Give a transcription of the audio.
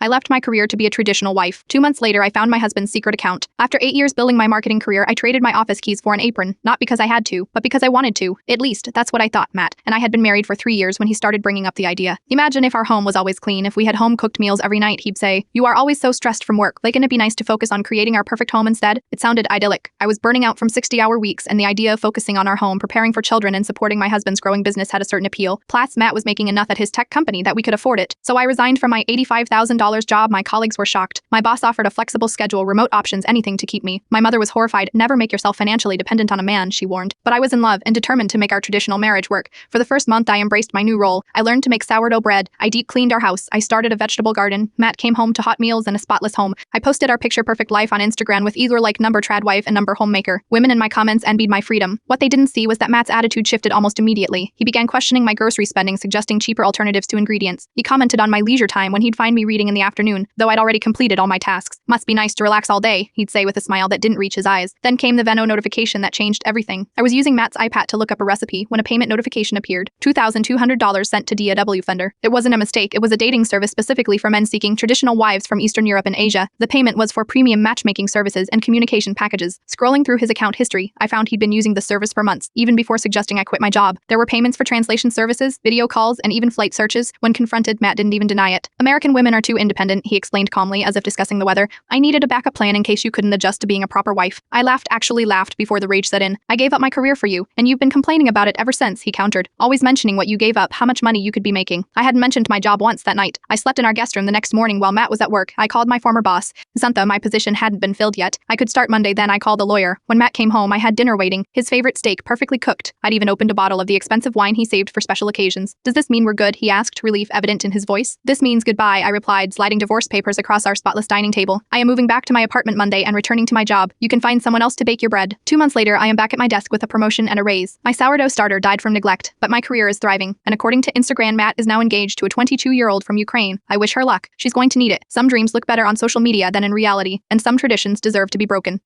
I left my career to be a traditional wife. 2 months later, I found my husband's secret account. After 8 years building my marketing career, I traded my office keys for an apron, not because I had to, but because I wanted to. At least, that's what I thought, Matt. And I had been married for 3 years when he started bringing up the idea. Imagine if our home was always clean, if we had home-cooked meals every night, he'd say. You are always so stressed from work. Like, it be nice to focus on creating our perfect home instead? It sounded idyllic. I was burning out from 60-hour weeks, and the idea of focusing on our home, preparing for children, and supporting my husband's growing business had a certain appeal. Plus, Matt was making enough at his tech company that we could afford it. So I resigned from my $85,000 job. My colleagues were shocked. My boss offered a flexible schedule, remote options, anything to keep me. My mother was horrified. Never make yourself financially dependent on a man, she warned. But I was in love and determined to make our traditional marriage work. For the first month, I embraced my new role. I learned to make sourdough bread. I deep cleaned our house. I started a vegetable garden. Matt came home to hot meals and a spotless home. I posted our picture-perfect life on Instagram with either like number trad wife and number homemaker. Women in my comments envied my freedom. What they didn't see was that Matt's attitude shifted almost immediately. He began questioning my grocery spending, suggesting cheaper alternatives to ingredients. He commented on my leisure time when he'd find me reading in the afternoon, though I'd already completed all my tasks. Must be nice to relax all day, he'd say with a smile that didn't reach his eyes. Then came the Venmo notification that changed everything. I was using Matt's iPad to look up a recipe when a payment notification appeared. $2,200 sent to DAW Funder. It wasn't a mistake, it was a dating service specifically for men seeking traditional wives from Eastern Europe and Asia. The payment was for premium matchmaking services and communication packages. Scrolling through his account history, I found he'd been using the service for months, even before suggesting I quit my job. There were payments for translation services, video calls, and even flight searches. When confronted, Matt didn't even deny it. American women are too independent, he explained calmly, as if discussing the weather. I needed a backup plan in case you couldn't adjust to being a proper wife. I actually laughed before the rage set in. I gave up my career for you, and you've been complaining about it ever since, he countered, always mentioning what you gave up, how much money you could be making. I hadn't mentioned my job once that night. I slept in our guest room the next morning while Matt was at work. I called my former boss. Zuntha, my position hadn't been filled yet. I could start Monday, then I called a lawyer. When Matt came home, I had dinner waiting, his favorite steak, perfectly cooked. I'd even opened a bottle of the expensive wine he saved for special occasions. Does this mean we're good? He asked, relief evident in his voice. This means goodbye, I replied, sliding divorce papers across our spotless dining table. I am moving back to my apartment Monday and returning to my job. You can find someone else to bake your bread. 2 months later, I am back at my desk with a promotion and a raise. My sourdough starter died from neglect, but my career is thriving. And according to Instagram, Matt is now engaged to a 22-year-old from Ukraine. I wish her luck. She's going to need it. Some dreams look better on social media than in reality, and some traditions deserve to be broken.